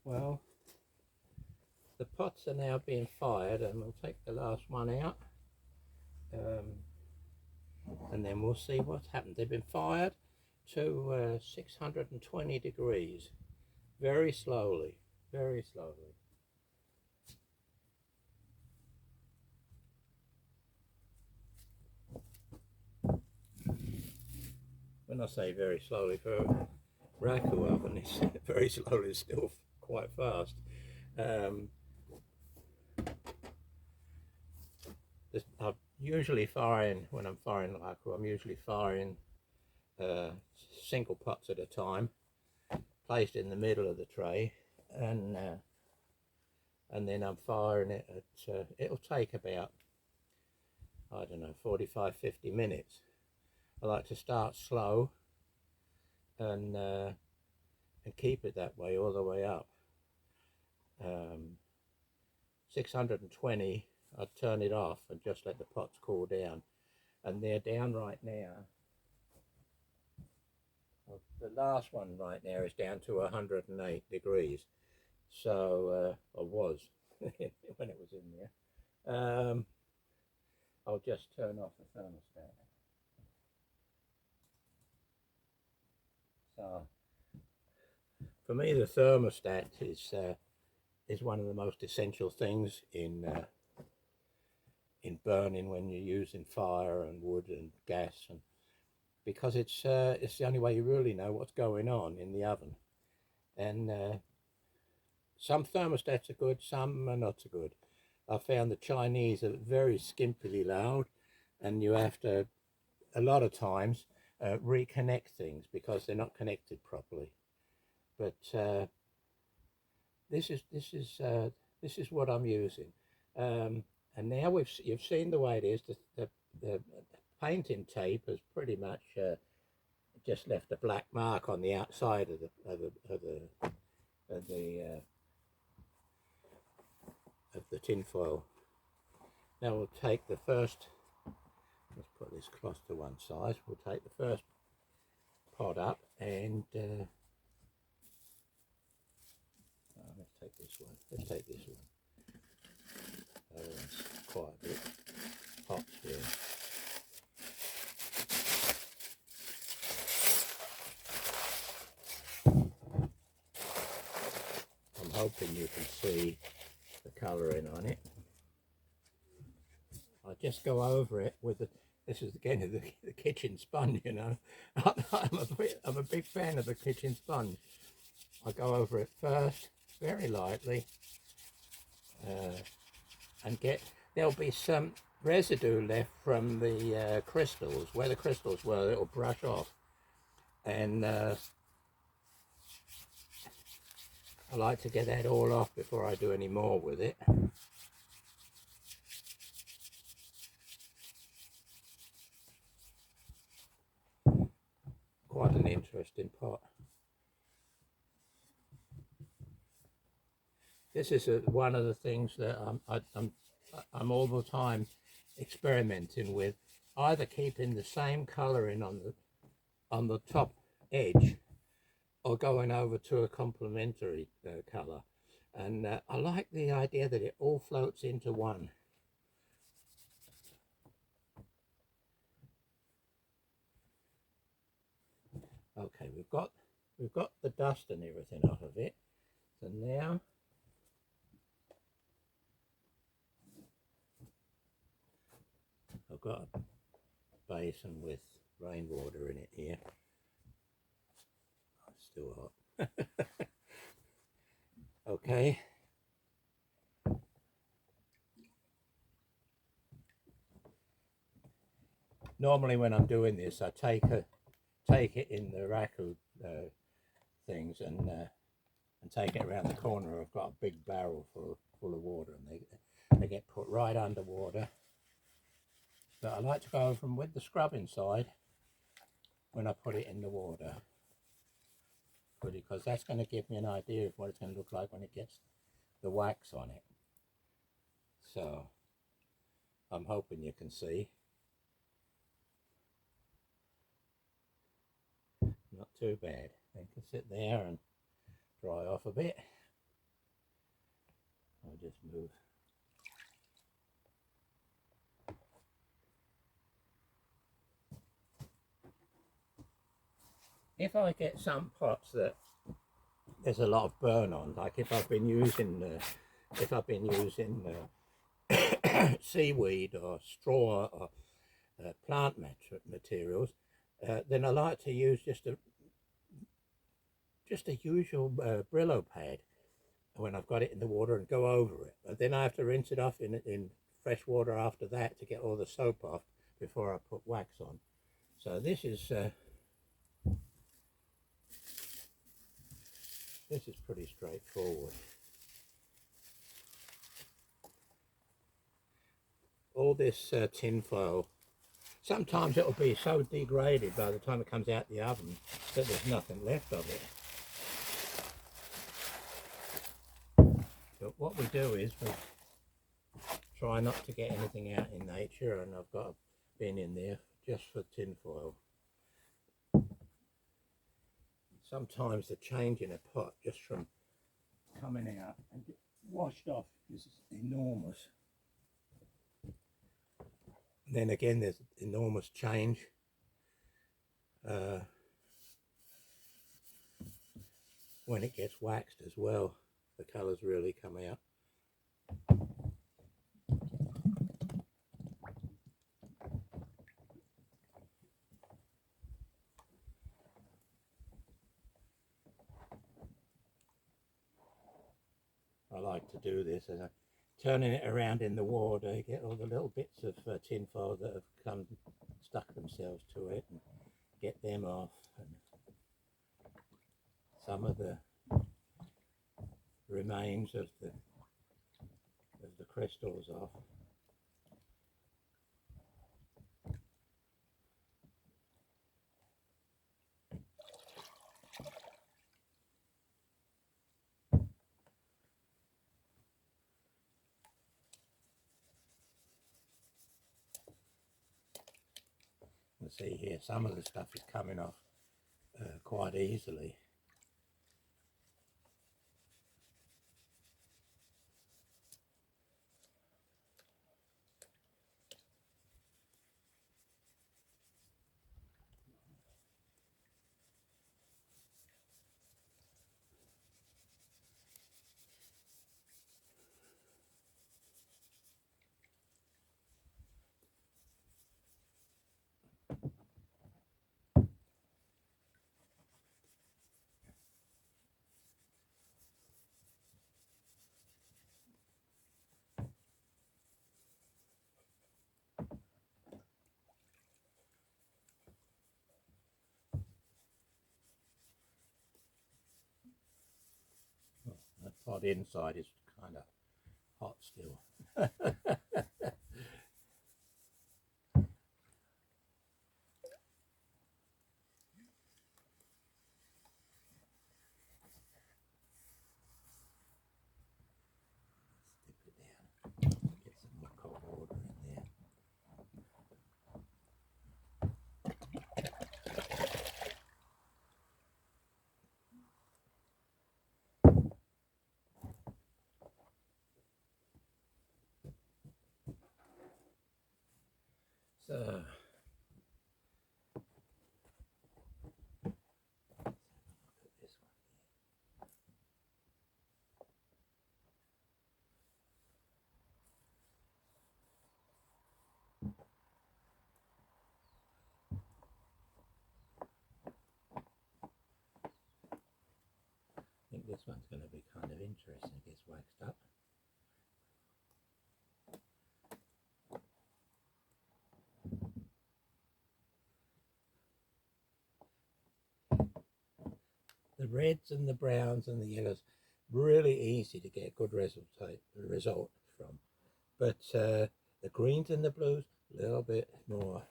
Well, the pots are now being fired, and we'll take the last one out, and then we'll see what's happened. They've been fired to 620 degrees, very slowly, very slowly. When I say very slowly, for a raku oven, it's very slowly, it's still quite fast. I'm usually firing, when I'm firing raku, I'm usually firing single pots at a time, placed in the middle of the tray, and then I'm firing it at, it'll take about, I don't know, 45-50 minutes. I like to start slow and keep it that way all the way up. 620, I'd turn it off and just let the pots cool down, and they're down right now. The last one right now is down to 108 degrees, so or was when it was in there. I'll just turn off the thermostat. So for me, the thermostat is one of the most essential things in burning when you're using fire and wood and gas, and because it's the only way you really know what's going on in the oven. And some thermostats are good, some are not so good. I found the Chinese are very skimpily loud, and you have to, a lot of times, reconnect things because they're not connected properly. But this is what I'm using. And now you've seen the way it is. The painting tape has pretty much just left a black mark on the outside of the tin foil. Now we'll take the first. Let's put this cloth to one side. We'll take the first pot up, and let's take this one. Let's take this one. It's quite a bit hot here. I'm hoping you can see the colouring on it. I just go over it with the. This is again the kitchen sponge, you know. I'm a big fan of the kitchen sponge. I go over it first, very lightly, and there'll be some residue left from the crystals. Where the crystals were, it'll brush off, and I like to get that all off before I do any more with it. Quite an interesting pot. This is one of the things that I'm all the time experimenting with, either keeping the same colouring on the top edge, or going over to a complementary colour. And I like the idea that it all floats into one. Okay, we've got the dust and everything off of it. So now I've got a basin with rainwater in it here. Oh, it's still hot. Okay. Normally when I'm doing this, I take it in the raku things and take it around the corner. I've got a big barrel full of water, and they get put right underwater. But I like to go over them with the scrub inside when I put it in the water, because that's going to give me an idea of what it's going to look like when it gets the wax on it. So I'm hoping you can see. Not too bad. They can sit there and dry off a bit. smooth. If I get some pots that there's a lot of burn on, like if I've been using seaweed or straw or plant materials, then I like to use just a usual Brillo pad when I've got it in the water and go over it. But then I have to rinse it off in fresh water after that to get all the soap off before I put wax on. So this is pretty straightforward. All this tin foil, sometimes it'll be so degraded by the time it comes out the oven that there's nothing left of it. But what we do is we try not to get anything out in nature, and I've got a bin in there just for tin foil. Sometimes the change in a pot just from coming out and get washed off is enormous. And then again, there's enormous change when it gets waxed as well. The colours really come out. I like to do this as I'm turning it around in the water, get all the little bits of tin foil that have stuck themselves to it, and get them off, and some of the remains of the crystals off. You see here, some of the stuff is coming off quite easily. The pot inside is kind of hot still. So, let's have a look at this one here. I think this one's going to be kind of interesting. It gets waxed up. The reds and the browns and the yellows, really easy to get a good result from. But the greens and the blues, a little bit more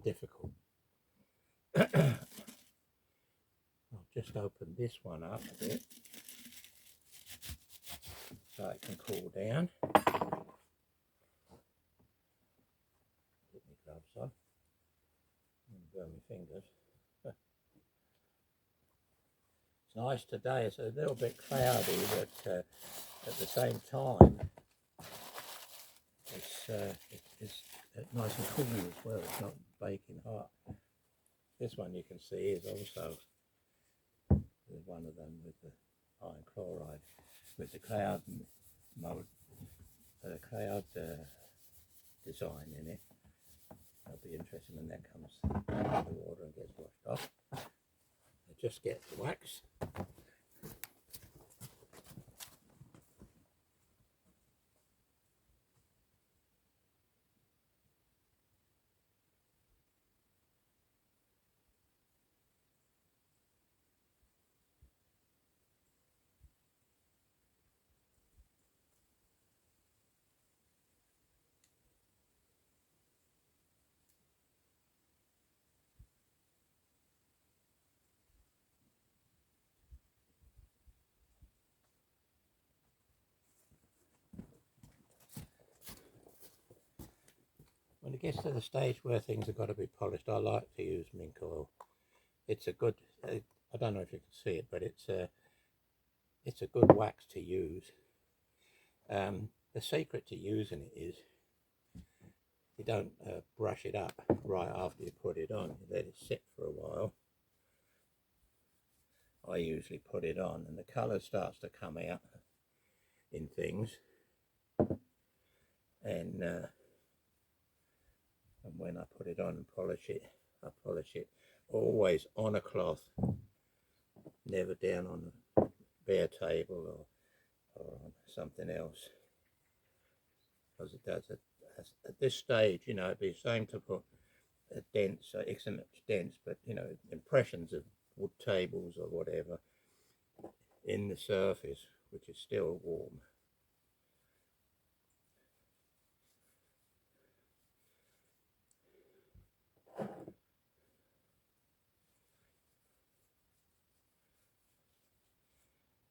difficult. I'll just open this one up a bit so it can cool down. Get my gloves on and burn my fingers. It's nice today. It's a little bit cloudy, but at the same time, it's nice and cool as well. It's not baking hot. This one you can see is also one of them with the iron chloride, with the cloud mode, cloud design in it. That'll be interesting when that comes out of the water and gets washed off. I just get the wax. When it gets to the stage where things have got to be polished, I like to use mink oil. It's a good, I don't know if you can see it, but it's a good wax to use. The secret to using it is you don't brush it up right after you put it on. You let it sit for a while. I usually put it on and the colour starts to come out in things, and when I put it on and polish it, I polish it always on a cloth, never down on a bare table or on something else, because it does it at this stage. You know, it'd be the same to put a dense, extra dense, but you know, impressions of wood tables or whatever in the surface, which is still warm.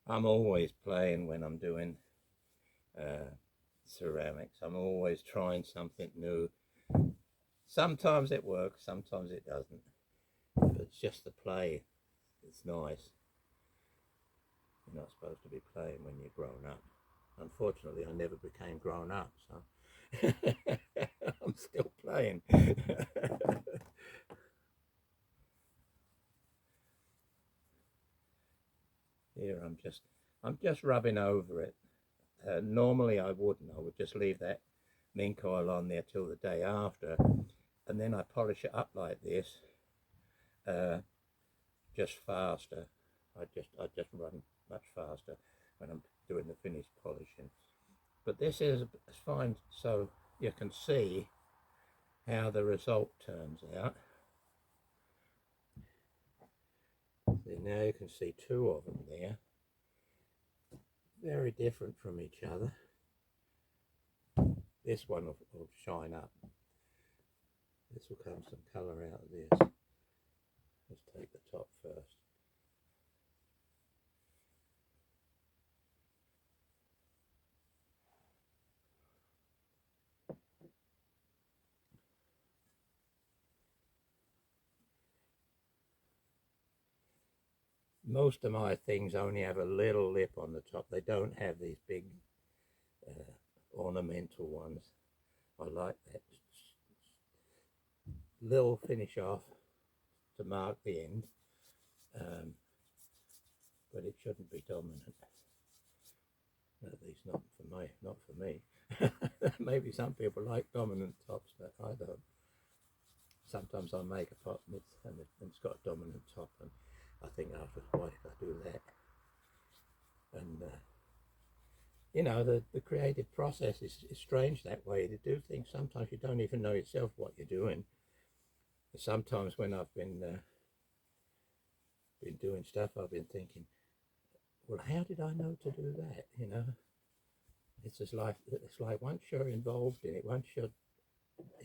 I'm always playing when I'm doing ceramics. I'm always trying something new. Sometimes it works, sometimes it doesn't. But it's just the play. It's nice. You're not supposed to be playing when you're grown up. Unfortunately, I never became grown up, so I'm still playing. Here I'm just rubbing over it. Normally I wouldn't. I would just leave that mink oil on there till the day after, and then I polish it up like this, just faster. I just run much faster when I'm doing the finished polishing. But this is fine, so you can see how the result turns out. See, now you can see two of them there, very different from each other. This one will shine up. This will come some colour out of this. Let's take the top first. Most of my things only have a little lip on the top. They don't have these big ornamental ones. I like that little finish off to mark the end, but it shouldn't be dominant. At least not for me. Maybe some people like dominant tops, but I don't. Sometimes I make a pot and it's got a dominant top, and I think, after why did I do that? And you know, the creative process is strange that way. To do things, sometimes you don't even know yourself what you're doing. Sometimes when I've been doing stuff, I've been thinking, well, how did I know to do that? You know, it's like once you're involved in it, once you're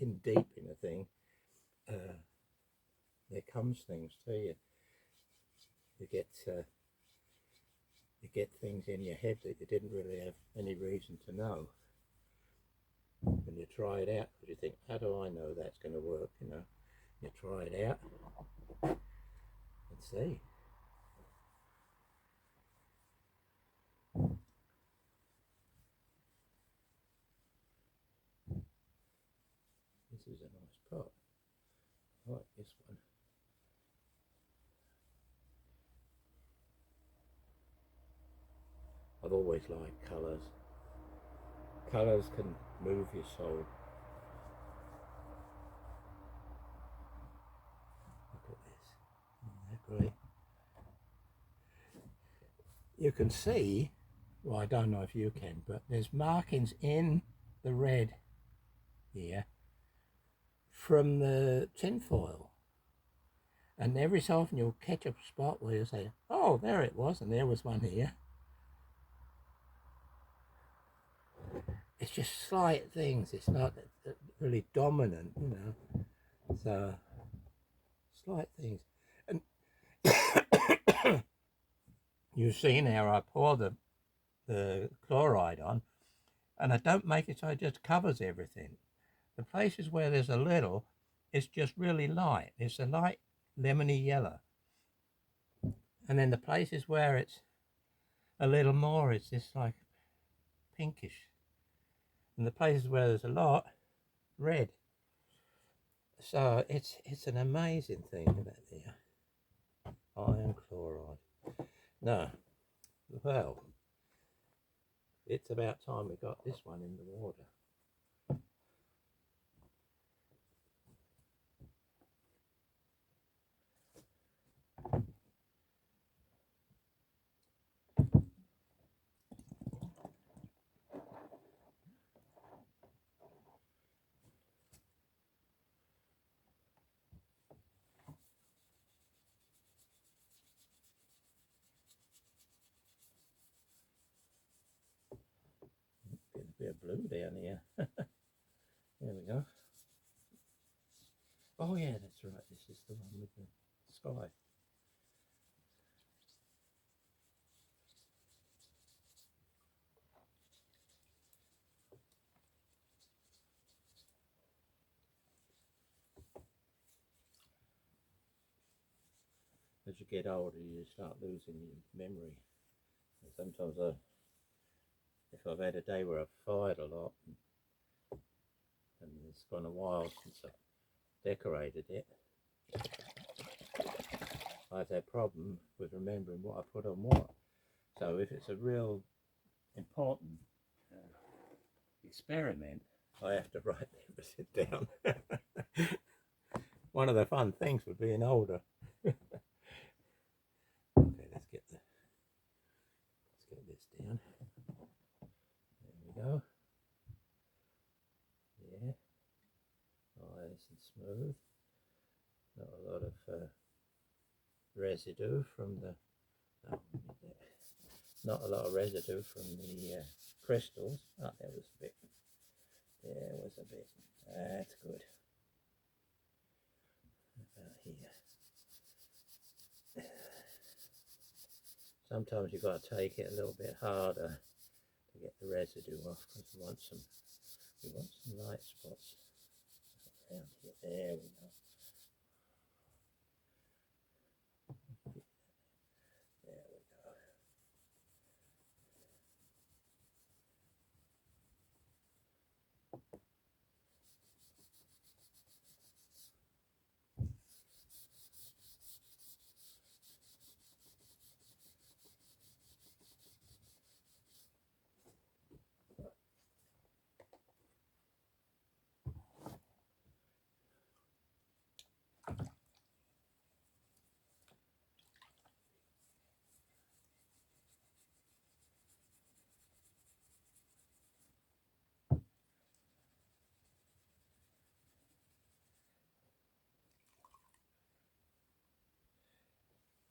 in deep in a thing, there comes things to you. You get things in your head that you didn't really have any reason to know. And you try it out because you think, how do I know that's going to work? You know, you try it out and see. is a nice pot. I like this one. I've always liked colours. Colours can move your soul. Look at this. Isn't that great? You can see, well, I don't know if you can, but there's markings in the red here from the tinfoil. And every so often you'll catch a spot where you say, oh, there it was, and there was one here. It's just slight things. It's not really dominant, you know. So, slight things. And you've seen how I pour the chloride on, and I don't make it so it just covers everything. The places where there's a little, it's just really light. It's a light lemony yellow. And then the places where it's a little more, it's just like pinkish. And the places where there's a lot, red. So it's an amazing thing, isn't it, there? Iron chloride. No, well, it's about time we got this one in the water. Get a bit of blue down here. There we go. Oh yeah, that's right. This is the one with the sky. As you get older, you start losing your memory. And sometimes if I've had a day where I've fired a lot and it's gone a while since I've decorated it, I've had a problem with remembering what I put on what. So if it's a real important experiment, I have to write everything down. One of the fun things with being older. Okay, let's get this down. There we go. Yeah, nice and smooth. Not a lot of residue from the. Oh, not a lot of residue from the crystals. Oh, there was a bit. There was a bit. That's good. About here. Sometimes you've got to take it a little bit harder to get the residue off because we want some light spots around here. There we go. There we go.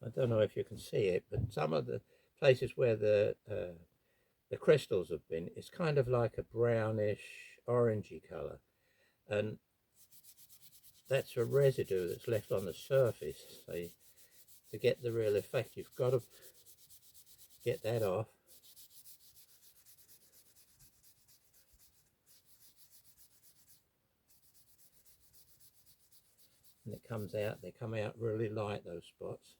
I don't know if you can see it, but some of the places where the crystals have been, it's kind of like a brownish, orangey colour, and that's a residue that's left on the surface. So to get the real effect, you've got to get that off. And it comes out, they come out really light, those spots.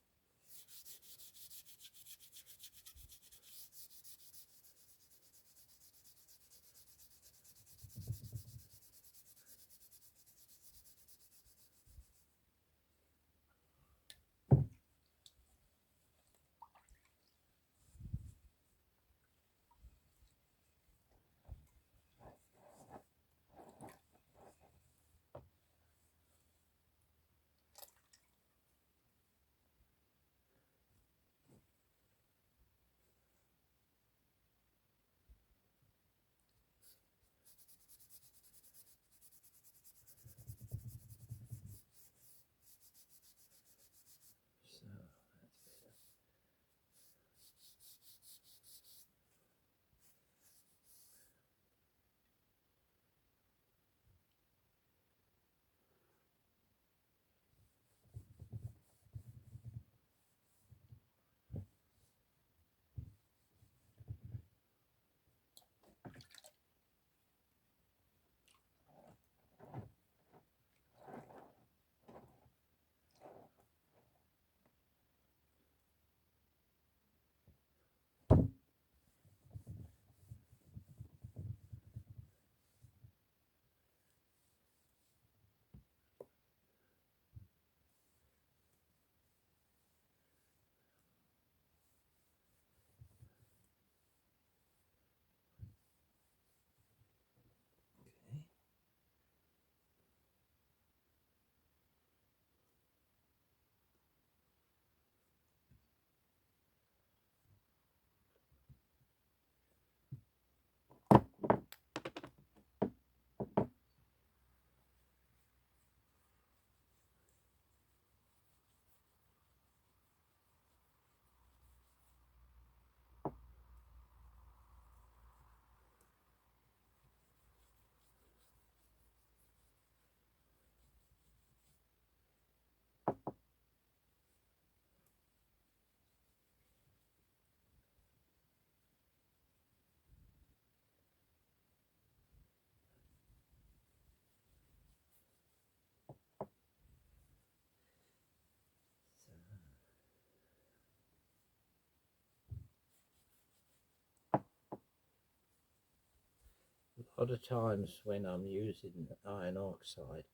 Other times when I'm using iron oxide,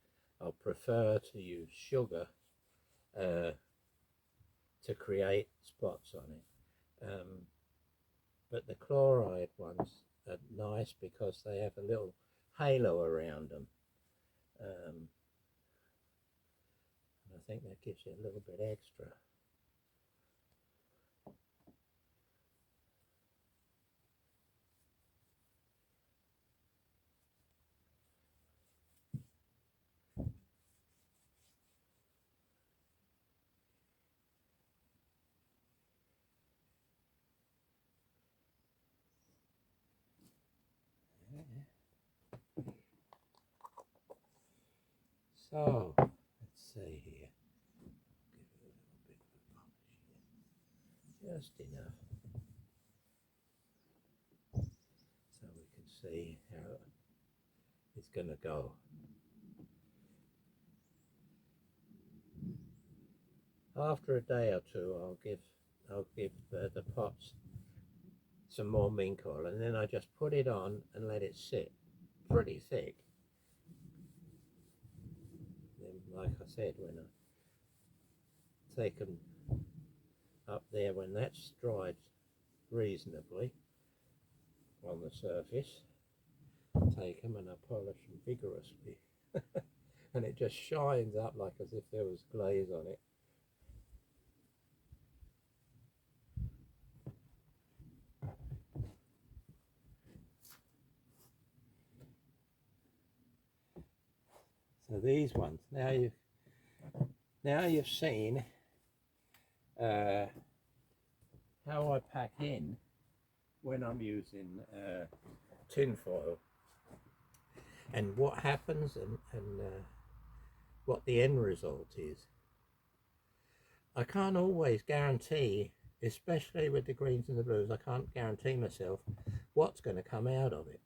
I'll prefer to use sugar to create spots on it. But the chloride ones are nice because they have a little halo around them. And I think that gives you a little bit extra. So, let's see here. Give it a little bit of a polish here. Just enough. So we can see how it's going to go. After a day or two, I'll give the pots some more mink oil, and then I just put it on and let it sit pretty thick. Then, like I said, when I take them up there, when that's dried reasonably on the surface, take them and I polish them vigorously. And it just shines up like as if there was glaze on it. So these ones, now you've seen how I pack in when I'm using tin foil, and what happens, and what the end result is. I can't always guarantee, especially with the greens and the blues, I can't guarantee myself what's going to come out of it.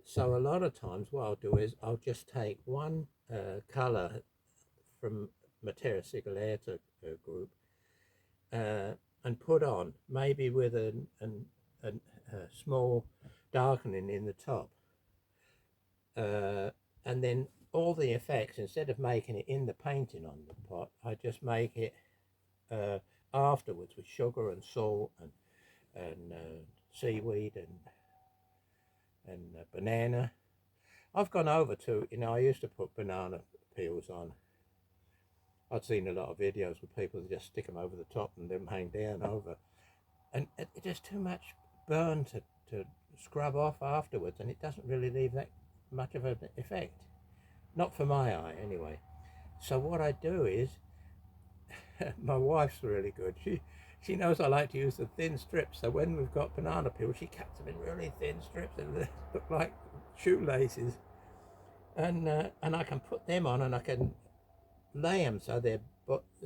So a lot of times what I'll do is I'll just take one colour from Matera Sigillata group and put on, maybe with a small darkening in the top. And then all the effects, instead of making it in the painting on the pot, I just make it afterwards with sugar and salt and seaweed and banana. I've gone over to, I used to put banana peels on. I'd seen a lot of videos with people that just stick them over the top and then hang down over. And it's just too much burn to scrub off afterwards, and it doesn't really leave that much of an effect. Not for my eye, anyway. So what I do is, my wife's really good. She knows I like to use the thin strips. So when we've got banana peel, she cuts them in really thin strips and they look like shoelaces. And I can put them on, and I can lay them so they're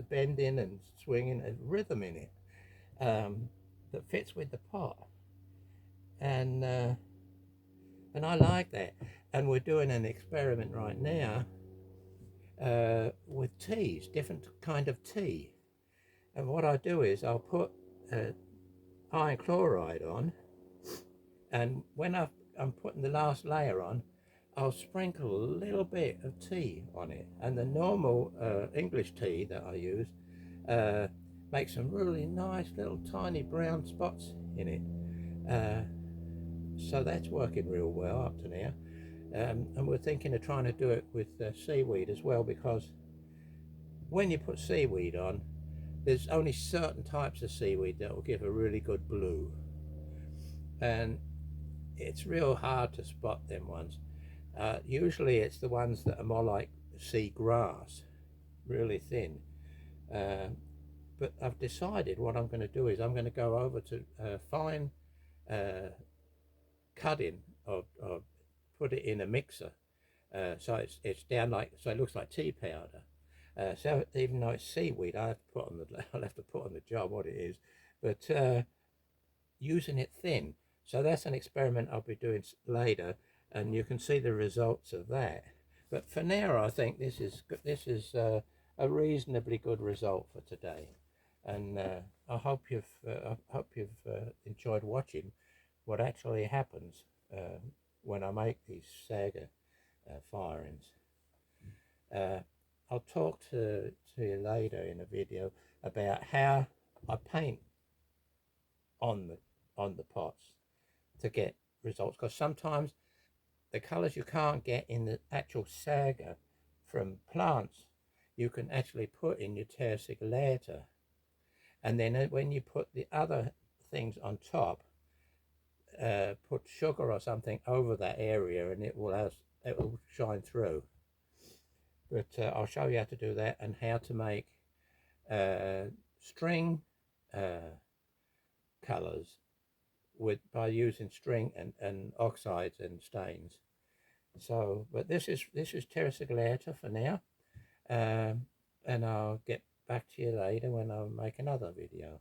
bending and swinging, and rhythm in it that fits with the pot. And I like that. And we're doing an experiment right now with teas, different kind of tea. And what I do is I'll put iron chloride on, and when I'm putting the last layer on, I'll sprinkle a little bit of tea on it. And the normal English tea that I use makes some really nice little tiny brown spots in it. So that's working real well up to now. And we're thinking of trying to do it with seaweed as well, because when you put seaweed on, there's only certain types of seaweed that will give a really good blue, and it's real hard to spot them ones. Usually it's the ones that are more like sea grass, really thin. But I've decided what I'm going to do is I'm going to go over to fine cutting or put it in a mixer, so it's down like, so it looks like tea powder. So even though it's seaweed, I'll have to put on the job what it is, but using it thin. So that's an experiment I'll be doing later, and you can see the results of that. But for now, I think this is a reasonably good result for today, and I hope you've enjoyed watching what actually happens when I make these saggar firings. I'll talk to you later in a video about how I paint on the pots to get results, because sometimes the colors you can't get in the actual saggar from plants, you can actually put in your terra sigillata, and then when you put the other things on top, put sugar or something over that area, and it will shine through. But I'll show you how to do that, and how to make string colors by using string and oxides and stains. So, but this is terra sigillata for now, and I'll get back to you later when I make another video.